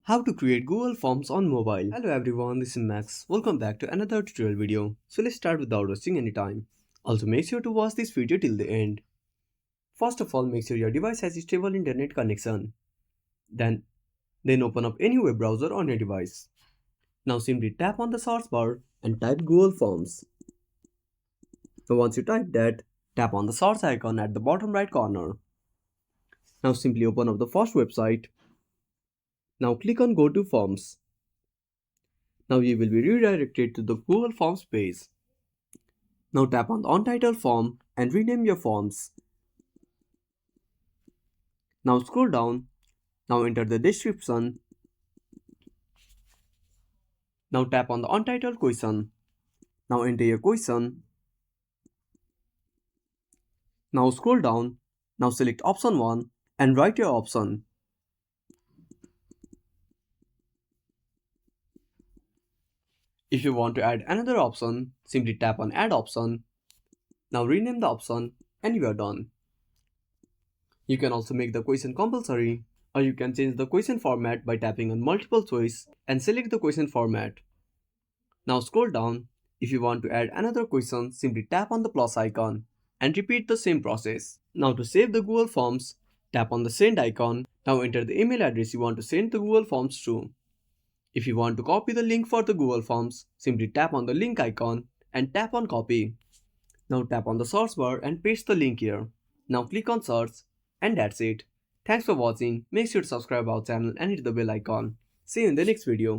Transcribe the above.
How to create Google Forms on mobile. Hello everyone, this is Max. Welcome back to another tutorial video. So let's start without wasting any time. Also make sure to watch this video till the end. First of all, make sure your device has a stable internet connection. Then open up any web browser on your device. Now simply tap on the search bar and type Google Forms. So once you type that, tap on the search icon at the bottom right corner. Now simply open up the first website. Now click on Go to Forms. Now you will be redirected to the Google Forms page. Now tap on the untitled form and rename your forms. Now scroll down. Now enter the description. Now tap on the untitled question. Now enter your question. Now scroll down. Now select option 1 and write your option. If you want to add another option, simply tap on add option. Now rename the option and you are done. You can also make the question compulsory, or you can change the question format by tapping on multiple choice and select the question format. Now scroll down. If you want to add another question, simply tap on the plus icon and repeat the same process. Now to save the Google Forms, tap on the send icon. Now enter the email address you want to send the Google Forms to. If you want to copy the link for the Google Forms, simply tap on the link icon and tap on copy. Now tap on the search bar and paste the link here. Now click on search and that's it. Thanks for watching. Make sure to subscribe our channel and hit the bell icon. See you in the next video.